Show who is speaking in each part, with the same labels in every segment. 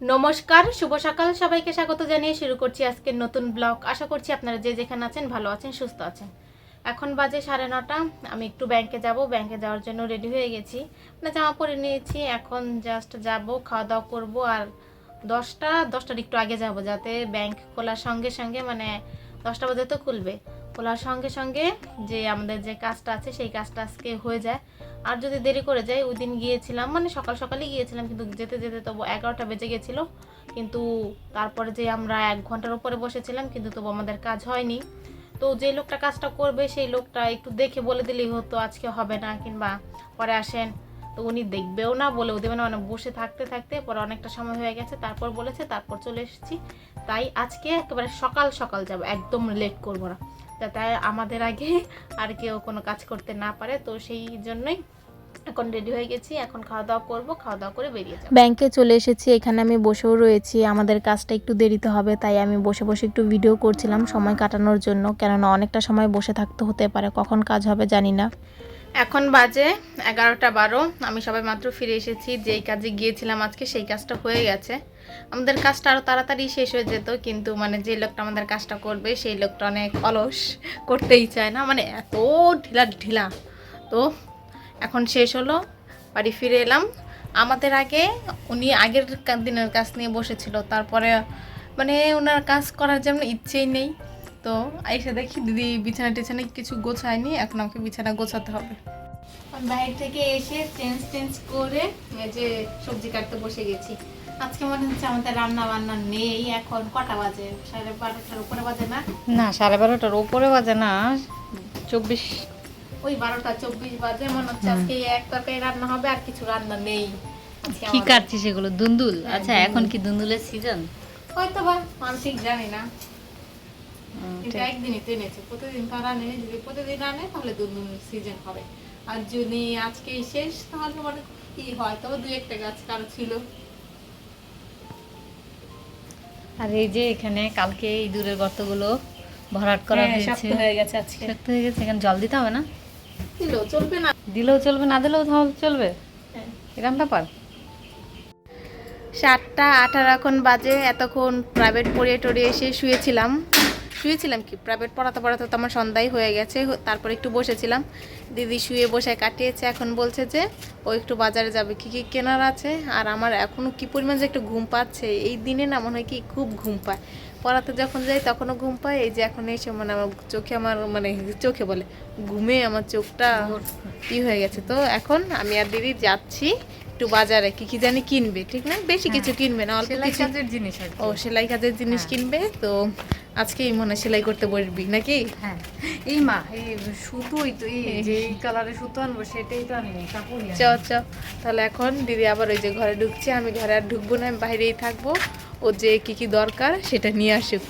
Speaker 1: নমস্কার, শুভ সকাল সবাইকে স্বাগত জানিয়ে শুরু করছি আজকের নতুন ব্লগ। আশা করছি আপনারা যে যেখানে আছেন ভালো আছেন, সুস্থ আছেন। এখন বাজে 9:30। আমি একটু ব্যাংকে যাব, ব্যাংকে যাওয়ার জন্য রেডি হয়ে গেছি, মানে জামা পরে নিয়েছি। এখন জাস্ট যাব, খাওয়া দাওয়া করবো। আর 10টার একটু আগে যাব, যাতে ব্যাংক খোলার সঙ্গে সঙ্গে, মানে 10টা বাজে তো খুলবে, খোলার সঙ্গে সঙ্গে যে আমাদের যে কাজটা আছে সেই কাজটা আজকে হয়ে যায়। আর যদি দেরি করে যাই, ওই দিন গিয়েছিলাম, মানে সকাল সকালই গিয়েছিলাম, কিন্তু যেতে যেতে তবু 11টা বেজে গেছিলো। কিন্তু তারপরে যে আমরা 1 ঘন্টার উপরে বসেছিলাম, কিন্তু তবু আমাদের কাজ হয়নি। তো যে লোকটা কাজটা করবে সেই লোকটা একটু দেখে বলে দিলেই হতো আজকে হবে না, কিংবা পরে আসেন। তো উনি দেখবেও না, বলেও দেবে না, মানে বসে থাকতে থাকতে পরে অনেকটা সময় হয়ে গেছে, তারপর বলেছে, তারপর চলে এসেছি। তাই আজকে একেবারে সকাল সকাল যাব, একদম লেট করবো না, যাতে আমাদের আগে আর কেউ কোনো কাজ করতে না পারে। তো সেই জন্যই এখন রেডি হয়ে গেছি, এখন খাওয়া দাওয়া করবো, খাওয়া দাওয়া করে বেরিয়ে যাবো। ব্যাংকে চলে এসেছি, এখানে আমি বসেও রয়েছি। আমাদের কাজটা একটু দেরিতে হবে, তাই আমি বসে বসে একটু ভিডিও করছিলাম সময় কাটানোর জন্য, কেননা অনেকটা সময় বসে থাকতে হতে পারে, কখন কাজ হবে জানি না। এখন বাজে 11টা 12। আমি সবাই মাত্র ফিরে এসেছি। যেই কাজে গিয়েছিলাম আজকে সেই কাজটা হয়ে গেছে। আমাদের কাজটা আরও তাড়াতাড়ি শেষ হয়ে যেত, কিন্তু মানে যে লোকটা আমাদের কাজটা করবে সেই লোকটা অনেক অলস, করতেই চায় না, মানে এত ঢিলা ঢিলা। তো এখন শেষ হলো, বাড়ি ফিরে এলাম। আমাদের আগে উনি আগের দিনের কাজ নিয়ে বসেছিল, তারপরে মানে ওনার কাজ করার যেমন ইচ্ছেই নেই। তো এসে দেখি দিদি বিছানা টিছানা কিছু গোছায়নি, এখন আমাকে বিছানা গোছাতে হবে। বাইরে থেকে এসে চেঞ্জ করে এই যে সবজি কাটতে বসে গেছি। আজকে মনে হচ্ছে আমাদের রান্না বান্না নেই। এখন কটা বাজে? 12টার উপরে বাজে না?
Speaker 2: না, 12:30টার উপরে বাজে না, 24।
Speaker 1: ওই 12টা 24 বাজে। মনে হচ্ছে আজকে এক তরকারি রান্না হবে, আর কিছু রান্না নেই আজকে
Speaker 2: কি
Speaker 1: আমাদের।
Speaker 2: কাটছিস এগুলো? দুন্দুল?
Speaker 1: হ্যাঁ,
Speaker 2: আচ্ছা, এখন কি দুন্দুলের সিজন?
Speaker 1: হয়তো বা, আমি ঠিক জানি না, কিন্তু একদিনই তো এনেছে, প্রতিদিন তো রানে। যদি প্রতিদিন রানে তাহলে দুদিন সিজন হবে, আর যদি আজকেই শেষ তাহলে মানে কি হয়, তবে 2-1টা গাছ কারো ছিল।
Speaker 2: আর এই যে এখানে কালকে ইঁদুরের গর্তগুলো ভরাট করা হয়েছে,
Speaker 1: শক্ত হয়ে গেছে আজকে।
Speaker 2: শক্ত হয়ে গেছে। এখানে জল দিতে হবে না?
Speaker 1: দিলেও চলবে না,
Speaker 2: দিলেও চলবে, না দিলেও তাহলে চলবে,
Speaker 1: হ্যাঁ।
Speaker 2: এরকম ব্যাপার।
Speaker 1: 7টা 18 এখন বাজে। এতক্ষণ প্রাইভেট পড়িয়ে টড়িয়ে এসে শুয়েছিলাম কি প্রাইভেট পড়াতে পড়াতে তো আমার সন্ধ্যাই হয়ে গেছে। তারপর একটু বসেছিলাম, দিদি শুয়ে বসে কাটিয়েছে। এখন বলছে যে ও একটু বাজারে যাবে, কী কী কেনার আছে। আর আমার এখনও কী পরিমাণ যে একটু ঘুম পাচ্ছে, এই দিনে না মনে হয় কি খুব ঘুম পায়। পড়াতে যখন যাই তখনও ঘুম পায়, এই যে এখন এসে মানে আমার চোখে, আমার মানে চোখে বলে ঘুমে আমার চোখটা ই হয়ে গেছে। তো এখন আমি আর দিদি যাচ্ছি একটু বাজারে, কি কি জানি কিনবে, ঠিক না? বেশি কিছু কিনবে না, অল্প
Speaker 2: সেলাই
Speaker 1: কিছু।
Speaker 2: কাজের জিনিস আর কি।
Speaker 1: ও, সেলাই কাজের জিনিস কিনবে। তো আজকেই মনে হয় সেলাই করতে বসবি নাকি?
Speaker 2: হ্যাঁ, এই মা, এই সুতোই তো, এই যে এই কালারের সুতো আনবো, সেটাই তো আনি নাই, কাপড়ই
Speaker 1: চ চ তাহলে এখন দিদি আবার ওই যে ঘরে ঢুকছে, আমি ঘরে আর ঢুকবো না, আমি বাইরেই থাকবো। ও যে কি কি দরকার সেটা নিয়ে আসুক।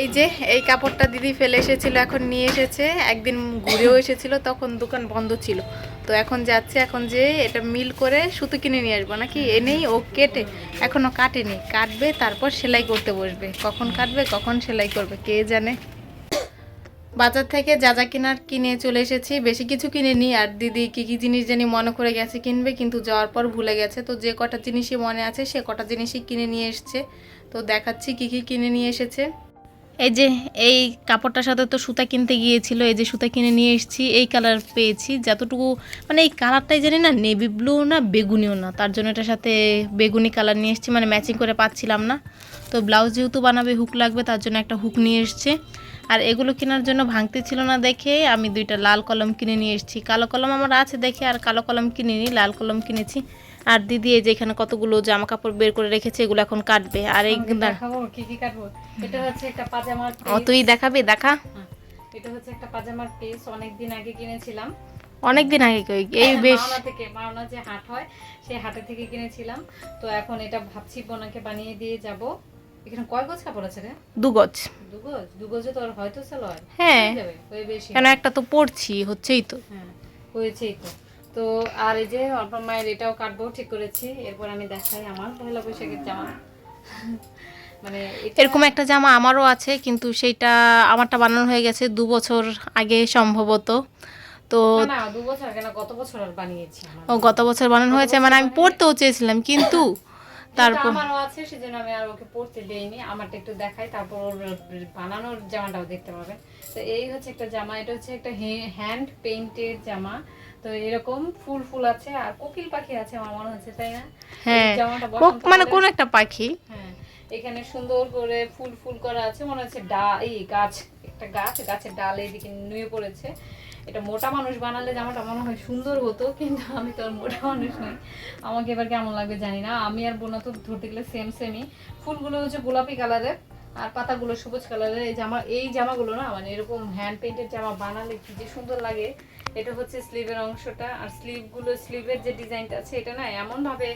Speaker 1: এই যে এই কাপড়টা দিদি ফেলে এসেছিল, এখন নিয়ে এসেছে। একদিন ঘুরেও এসেছিল, তখন দোকান বন্ধ ছিল। তো এখন যাচ্ছে, এখন যে এটা মিল করে সুতো কিনে নিয়ে আসবো নাকি। এনেই ও কেটে, এখনো কাটেনি, কাটবে তারপর সেলাই করতে বসবে। কখন কাটবে কখন সেলাই করবে কে জানে। বাজার থেকে যা যা কেনার কিনে চলে এসেছি, বেশি কিছু কিনে নিই। আর দিদি কী কী জিনিস জানি মনে করে গেছে কিনবে, কিন্তু যাওয়ার পর ভুলে গেছে। তো যে কটা জিনিসই মনে আছে সে কটা জিনিসই কিনে নিয়ে এসছে। তো দেখাচ্ছি কী কী কিনে নিয়ে এসেছে। এই যে এই কাপড়টার সাথে তো সুতা কিনতে গিয়েছিল, এই যে সুতা কিনে নিয়ে এসেছি। এই কালার পেয়েছি, যতটুকু মানে এই কালারটাই জানি না, নেভি ব্লু না বেগুনিও না, তার জন্য এটার সাথে বেগুনি কালার নিয়ে এসেছি, মানে ম্যাচিং করে পাচ্ছিলাম না। তো ব্লাউজ যেহেতু বানাবে হুক লাগবে, তার জন্য একটা হুক নিয়ে এসছে। আর এগুলো কেনার জন্য ভাঙতে ছিল না দেখে আমি 2টা লাল কলম কিনে নিয়ে এসেছি। কালো কলম আমার আছে দেখে আর কালো কলম কিনিনি, লাল কলম কিনেছি। আর দিদি এই যে এখানে কতগুলো জামা কাপড় বের করে রেখেছে, এগুলো এখন কাটবে। আর এই
Speaker 2: দেখাবো কি কি কাটবো। এটা হচ্ছে একটা পাজামার
Speaker 1: ও, তুই দেখাবি, দেখা।
Speaker 2: এটা হচ্ছে একটা পাজামার পিস, অনেকদিন আগে কিনেছিলাম।
Speaker 1: অনেকদিন আগে কই, এই বেশ
Speaker 2: মাওনা থেকে, মাওনা যে হাট হয় সেই হাটে থেকে কিনেছিলাম। তো এখন এটা ভাবছি বোনাকে বানিয়ে দিয়ে যাব। এখানে কয় গজ কাপড় আছে রে?
Speaker 1: 2 গজ।
Speaker 2: 2 গজ? 2 গজে তো আর হয়তো সালোয়ার
Speaker 1: হ্যাঁ,
Speaker 2: হয়ে যাবে, হয়ে বেশি
Speaker 1: কেন একটা তো পড়ছি, হচ্ছেই তো।
Speaker 2: হ্যাঁ, হয়েছেই তো। তো আর এই যে অল্প মায়ের এটাও কাটবো ঠিক করেছি। এরপর আমি দেখাই আমার পয়লা বৈশাখের জামা। মানে
Speaker 1: এরকম একটা জামা আমারও আছে, কিন্তু সেইটা আমারটা বানানো হয়ে গেছে 2 বছর আগে সম্ভবত। তো
Speaker 2: না 2 বছর কেন, গত বছর আর বানিয়েছি।
Speaker 1: ও, গত বছর বানানো হয়েছে, মানে আমি পড়তেও চেয়েছিলাম, কিন্তু তারপর
Speaker 2: আমারও আছে, সেজন্য আমি আর ওকে পড়তে দেইনি। আমারটা একটু দেখাই, তারপর ওর বানানোর জামাটাও দেখতে পাবেন। তো এই হচ্ছে একটা জামা, এটা হচ্ছে একটা হ্যান্ড পেইন্টেড জামা। তো এরকম ফুল ফুল আছে আর কোকিল পাখি আছে আমার মনে হচ্ছে, তাই না?
Speaker 1: হ্যাঁ,
Speaker 2: এই জামাটা
Speaker 1: মানে কোন একটা পাখি।
Speaker 2: হ্যাঁ, এখানে সুন্দর করে ফুল ফুল করা আছে, মনে হচ্ছে এই গাছ, একটা গাছের ডাল এইদিকে নুয়ে পড়েছে। এটা মোটা মানুষ বানালে জামাটা মনে হয় সুন্দর হতো, কিন্তু আমি তো আর মোটা মানুষ নই, আমাকে এবার কেমন লাগবে জানি না। আমি আর বোনা তো ধরতে গেলে সেমই। ফুলগুলো হচ্ছে গোলাপি কালারের আর পাতাগুলো সবুজ কালারের। এই জামাগুলো না মানে এরকম হ্যান্ড পেইন্টেড জামা বানালে কি যে সুন্দর লাগে। এটা হচ্ছে স্লিভের অংশটা, আর স্লিভের যে ডিজাইনটা আছে এটা না এমন ভাবে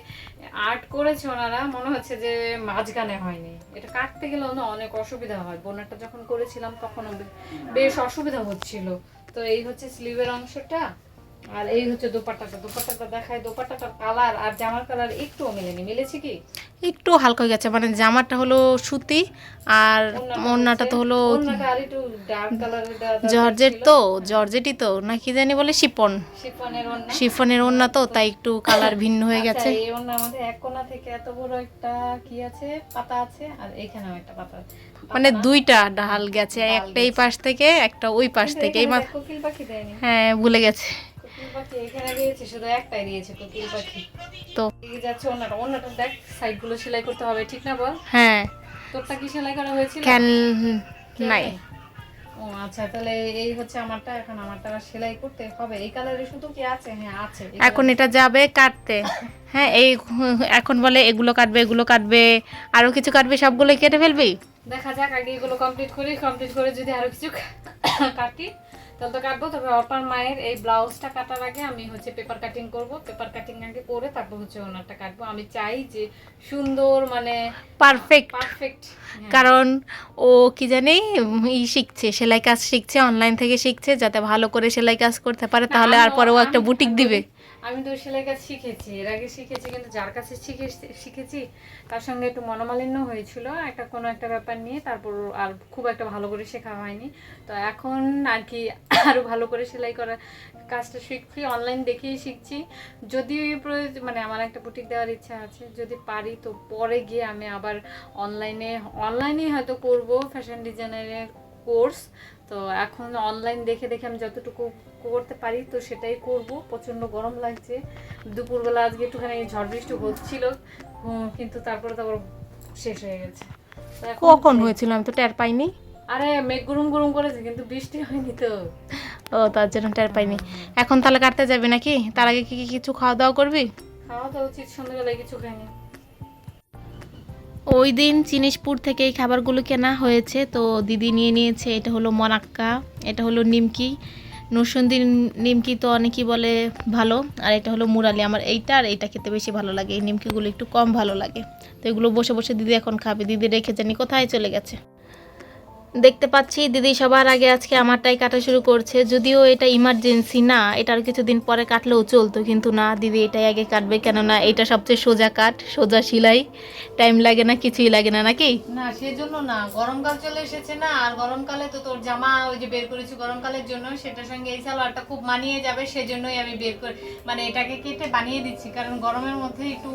Speaker 2: আর্ট করেছে ওনারা, মনে হচ্ছে যে মাঝখানে হয়নি। এটা কাটতে গেলেও না অনেক অসুবিধা হয়, বোনারটা যখন করেছিলাম তখন বেশ অসুবিধা হচ্ছিল। তো এই হচ্ছে স্লিভের অংশটা, আর এই হচ্ছে দোপাট্টাটা দেখায়। দোপাট্টাটার কালার আর জামার কালার একটুও মিলেনি। মিলেছে কি?
Speaker 1: একটু হালকা হয়ে গেছে, মানে জামাটা হলো সুতি আর ওড়নাটা তো হলো
Speaker 2: ওড়নাটা আর একটু ডার্ক কালারের
Speaker 1: জর্জেট, তো জর্জেটই তো না কি জানি বলে,
Speaker 2: শিফনের ওড়না।
Speaker 1: শিফনের ওড়না, তো তাই একটু কালার ভিন্ন হয়ে গেছে।
Speaker 2: এই ওড়নার মধ্যে এক কোণা থেকে এত বড় একটা কি আছে, পাতা আছে, আর এখানেও একটা পাতা,
Speaker 1: মানে দুইটা ডাল গেছে, একটা এই পাশ থেকে একটা ওই পাশ থেকে। এই
Speaker 2: কোকিল পাখি দেয়নি।
Speaker 1: হ্যাঁ, ভুলে গেছে।
Speaker 2: কোকিল পাখি এখানে দিয়েছে, শুধু একটাই দিয়েছে কোকিল পাখি।
Speaker 1: তো
Speaker 2: এই যাচ্ছে ওড়নাটা দেখ, সাইডগুলো সেলাই করতে হবে, ঠিক না বল?
Speaker 1: হ্যাঁ,
Speaker 2: তোরটা কি সেলাই করা হয়েছিল?
Speaker 1: কেন নাই।
Speaker 2: ও আচ্ছা, তাহলে এই হচ্ছে আমারটা। এখন আমারটা সেলাই করতে হবে। এই কালারে শুধু কি আছে? হ্যাঁ আছে।
Speaker 1: এখন এটা যাবে কাটতে। হ্যাঁ, এই এখন বলে এগুলো কাটবে আরো কিছু কাটবে, সবগুলো কেটে ফেলবি।
Speaker 2: দেখা যাক, আগে এগুলো কমপ্লিট করে যদি আরো কিছু কাটি তাহলে তো কাটবো। তবে অর্পার মায়ের এই ব্লাউজটা কাটার আগে আমি হচ্ছে পেপার কাটিং করব। পেপার কাটিং আগে করে তারপর হচ্ছে ওনারটা কাটবো। আমি চাই যে সুন্দর, মানে পারফেক্ট।
Speaker 1: কারণ ও কি জানি শিখছে, সেলাই কাজ শিখছে, অনলাইন থেকে শিখছে, যাতে ভালো করে সেলাই কাজ করতে পারে, তাহলে আর পরে ও একটা বুটিক দিবে।
Speaker 2: আমি তো সেলাই কাজ শিখেছি, এর আগে শিখেছি, কিন্তু যার কাছে শিখেছি তার সঙ্গে একটু মনোমালিন্য হয়েছিল কোনো একটা ব্যাপার নিয়ে, তারপর আর খুব একটা ভালো করে শেখা হয়নি। তো এখন আর কি আরো ভালো করে সেলাই করার কাজটা শিখছি, অনলাইন দেখেই শিখছি। যদি মানে আমার একটা বুটিক দেওয়ার ইচ্ছা আছে, যদি পারি তো পরে গিয়ে আমি আবার অনলাইনে হয়তো করব ফ্যাশন ডিজাইনারের কোর্স। তো এখন অনলাইন দেখে আমি যতটুকু করতে পারি তো সেটাই করব। প্রচন্ড গরম লাগছে, দুপুরবেলা আজকে একটুখানি ঝড় বৃষ্টি হচ্ছিল, কিন্তু তারপরে তো আবার শেষ হয়ে গেছে।
Speaker 1: কখন হয়েছিল আমি তো টের পাইনি।
Speaker 2: আরে মেঘ গুরুম করেছে, কিন্তু বৃষ্টি হয়নি তো।
Speaker 1: ও, তার জন্য টের পাইনি। এখন তাহলে কাটতে যাবি নাকি? তার আগে কি কিছু খাওয়া দাওয়া করবি?
Speaker 2: খাওয়া তো উচিত, সন্ধ্যাবেলায় কিছু খাইনি।
Speaker 1: ওই দিন জিনিসপুর থেকে এই খাবারগুলো কেনা হয়েছে, তো দিদি নিয়ে নিয়েছে। এটা হলো মনাক্কা, এটা হলো নিমকি, নরসিংদীর নিমকি তো অনেকেই বলে ভালো, আর এটা হলো মুরালি। আমার এইটা আর এইটা খেতে বেশি ভালো লাগে, এই নিমকিগুলো একটু কম ভালো লাগে। তো এগুলো বসে বসে দিদি এখন খাবে। দিদি রেখে জানি কোথায় চলে গেছে। দেখতে পাচ্ছি দিদি সবার আগে আজকে আমারটাই কাটা শুরু করছে। যদিও এটা ইমার্জেন্সি না, এটার কিছুদিন পরে কাটলেও চলতো, কিন্তু না, দিদি এটাই আগে কাটবে। কেননা এটা সবচেয়ে সোজা কাট, সোজা সেলাই, টাইম লাগে না, কিছুই লাগে না, নাকি?
Speaker 2: না, সেজন্য না, গরমকাল চলে এসেছে না, আর গরমকালে তো তোর জামা ওই যে বের করেছি গরমকালের জন্য, সেটার সঙ্গে এই সালোয়ারটা খুব মানিয়ে যাবে, সেজন্যই আমি বের করে মানে এটাকে কেটে বানিয়ে দিচ্ছি। কারণ গরমের মধ্যে একটু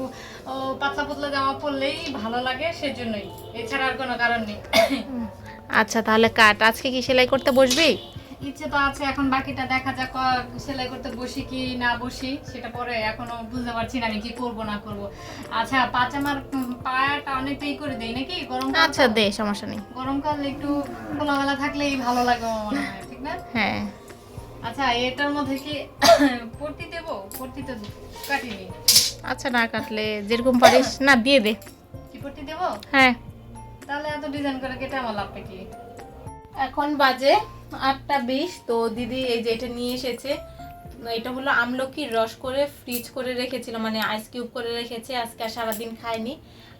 Speaker 2: পাতলা পাতলা জামা পরলেই ভালো লাগে, সেজন্যই, এছাড়া আর কোনো কারণ নেই।
Speaker 1: আচ্ছা, তাহলে কাট। আজকে কি সেলাই করতে বসবি?
Speaker 2: ইচ্ছে তো আছে, এখন বাকিটা দেখা যাক সেলাই করতে বসি কি না বসি, সেটা পরে এখনো বুঝতে পারছি না আমি কি করবো না করবো। আচ্ছা, পাজামার পায়াটা অনেকটাই করে দেই নাকি গরমকাল?
Speaker 1: আচ্ছা, দে, সমস্যা নেই।
Speaker 2: গরমকাল একটু খোলামেলা থাকলেই ভালো লাগে আমার মনে হয়, ঠিক না?
Speaker 1: হ্যাঁ।
Speaker 2: আচ্ছা, এটার মধ্যে কি পট্টি দেবো? পট্টি তো কাটিনি।
Speaker 1: আচ্ছা, না কাটলে যেরকম পারিস না দিয়ে দে।
Speaker 2: কি পট্টি দেবো?
Speaker 1: হ্যাঁ।
Speaker 2: তাহলে এত ডিজাইন করে কেটে আমার লাভটা কি?
Speaker 1: এখন বাজে 8:20। তো দিদি এই যে এটা নিয়ে এসেছে, এটা হলো আমলকির রস করে ফ্রিজ করে রেখেছিল, মানে আইস কিউব করে রেখেছে। আজকে আর সারাদিন খাইনি,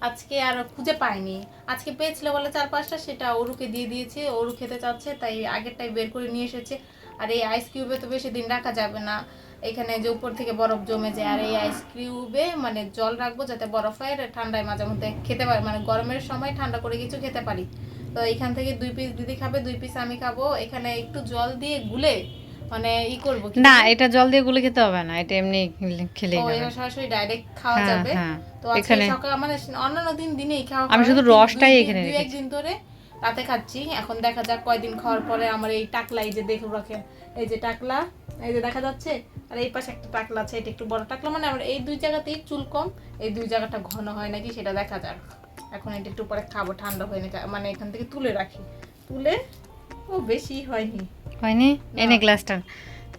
Speaker 1: আজকে আর খুঁজে পাইনি। আজকে পেয়েছিল বলে 4-5টা, সেটা ওরুকে দিয়ে দিয়েছে, ওরু খেতে চাচ্ছে, তাই আগেরটাই বের করে নিয়ে এসেছে। আর এই আইস কিউবে তো বেশি দিন রাখা যাবে না, এখানে যে উপর থেকে বরফ জমে যায়। আর এই আইস কিউবে মানে জল রাখবো যাতে বরফ হয়, আর ঠান্ডায় মাঝে মধ্যে খেতে পারি, মানে গরমের সময় ঠান্ডা করে কিছু খেতে পারি। তো এখান থেকে 2 পিস দিদি খাবে, 2 পিস আমি খাবো। এখানে একটু জল দিয়ে গুলে মানে ই করবো কি
Speaker 2: না এটা জল দিয়ে গুলে খেতে হবে না, এটা এমনি খেলেই
Speaker 1: ও
Speaker 2: হবে।
Speaker 1: এটা সরাসরি ডাইরেক্ট খাওয়া
Speaker 2: হ্যাঁ,
Speaker 1: যাবে।
Speaker 2: হ্যাঁ।
Speaker 1: তো আজকে
Speaker 2: এখানে
Speaker 1: সকাল মানে অন্যান্য দিনেই খাওয়া
Speaker 2: আমি
Speaker 1: হয়,
Speaker 2: শুধু
Speaker 1: কিন্তু
Speaker 2: রসটাই এখানে
Speaker 1: দুই
Speaker 2: রেখেছি।
Speaker 1: একদিন ধরে রাতে খাচ্ছি। এখন দেখা যাক কয়দিন খাওয়ার পরে আমার এই টাকলা, এই যে দেখুন রাখেন, এই যে টাকলা, এই যে দেখা যাচ্ছে, আর এই পাশে একটা টাকলা আছে, এটা একটু বড় টাকলা, মানে আমার এই দুই জায়গাতেই চুল কম, এই দুই জায়গাটা ঘন হয় নাকি সেটা দেখা যাক। এখন এটা একটু পরে খাবো, ঠান্ডা হয়ে না, মানে এখান থেকে তুলে রাখি, তুলে ও বেশি হয়নি।
Speaker 2: হয়নি, এনে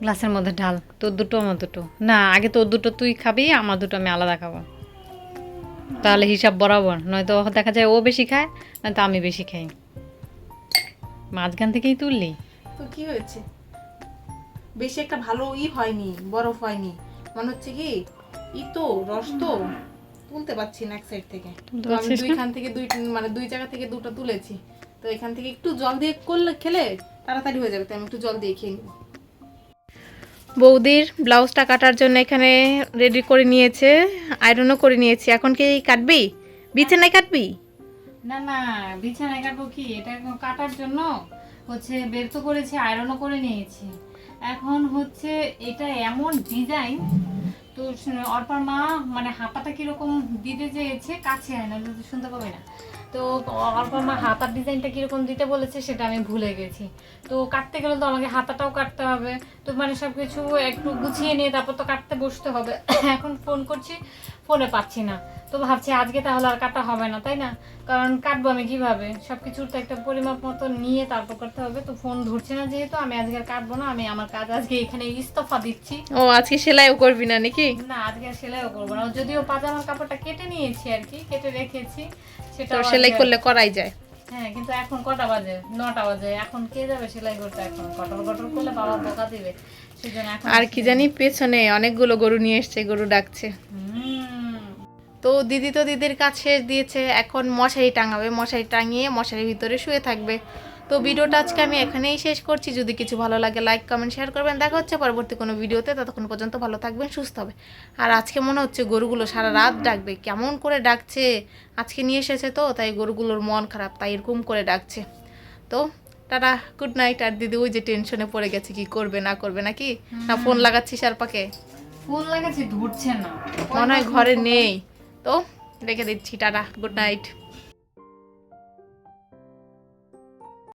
Speaker 2: গ্লাসের মধ্যে ঢাল, তোর দুটো আমার দুটো। না আগে তোর দুটো তুই খাবি, আমার দুটো আমি আলাদা খাবো, তাহলে হিসাব বরাবর। নয়তো দেখা যায় ও বেশি খায়, নয়তো আমি বেশি খাই। মাঝখান থেকেই তুললি
Speaker 1: তো কি হয়েছে, বেশি একটা ভালো হয়নি, বরফ হয়নি, মনে হচ্ছে কি তো রস তো তুলতে পারছি না এক সাইড থেকে।
Speaker 2: তুলতে
Speaker 1: তো আমি
Speaker 2: পারছিস না?
Speaker 1: দুইখান থেকে মানে দুই জায়গা থেকে দুটো তুলেছি। তো এখান থেকে একটু জল দিয়ে করলে খেলে তাড়াতাড়ি হয়ে যাবে, তো আমি একটু জল দিয়ে খেয়ে নিব। বৌদির ব্লাউজটা কাটার জন্য এখানে রেডি করে নিয়েছে, আয়রনও করে নিয়েছি। এখন কি কাটবি, বিছানায় কাটবি?
Speaker 2: না না, বিছানায় কাটবো কি, এটা কাটার জন্য হচ্ছে বের তো করেছি, আয়রনও করে নিয়েছি। এখন হচ্ছে এটা এমন ডিজাইন, তো অর্পার মা মানে হাতাটা কিরকম দিতে চেয়েছে, কাছে হয় না যদি শুনতে পাবে না। তো অর্পার মা হাতার ডিজাইনটা কিরকম দিতে বলেছে সেটা আমি ভুলে গেছি। তো কাটতে গেলে তো আমাকে হাতাটাও কাটতে হবে, তো মানে সব কিছু একটু গুছিয়ে নিয়ে তারপর তো কাটতে বসতে হবে। এখন ফোন করছি, ফোনে পাচ্ছি না। তো ভাবছি আজকে তাহলে আর কাটা হবে না, তাই না? কারণ কাটবো আমি কিভাবে, সবকিছুর তো একটা পরিমাপ মতো নিয়ে তারপর করতে হবে। তো ফোন ধরছে না যেহেতু, আমি আজকে আর কাটবো না, আমি আমার কাজ আজকে এখানে ইস্তফা দিচ্ছি।
Speaker 1: ও আজকে সেলাইও করবি না নাকি?
Speaker 2: না আজকে আর সেলাইও করবো না, যদিও পাজামার কাপড়টা কেটে নিয়েছি আর কি, কেটে রেখেছি সেটা
Speaker 1: তো সেলাই করলে করাই যায়।
Speaker 2: হ্যাঁ, কিন্তু এখন কটা বাজে, 9টা বাজে, এখন কে যাবে সেলাই করতে? এখন কটর কটর করলে বাবা বকা দিবে, সেজন্য এখন
Speaker 1: আর কি জানি পেছনে অনেকগুলো গরু নিয়ে এসছে, গরু ডাকছে। তো দিদি তো দিদির কাজ শেষ দিয়েছে, এখন মশারি টাঙাবে, মশারি টাঙিয়ে মশারির ভিতরে শুয়ে থাকবে। তো ভিডিওটা আজকে আমি এখানেই শেষ করছি। যদি কিছু ভালো লাগে লাইক কমেন্ট শেয়ার করবেন। দেখা হচ্ছে পরবর্তী কোনো ভিডিওতে, ততক্ষণ পর্যন্ত ভালো থাকবেন, সুস্থ হবে। আর আজকে মনে হচ্ছে গরুগুলো সারা রাত ডাকবে, কেমন করে ডাকছে। আজকে নিয়ে এসেছে তো, তাই গরুগুলোর মন খারাপ, তাই এরকম করে ডাকছে। তো টাটা, গুড নাইট। আর দিদি ওই যে টেনশনে পড়ে গেছে, কি করবে না করবে নাকি, না ফোন লাগাচ্ছিস আর পাকে?
Speaker 2: ফোন লাগাচ্ছি, ধরছে না,
Speaker 1: মনে হয় ঘরে নেই। তো রেখে দিচ্ছি, টাটা, গুড নাইট।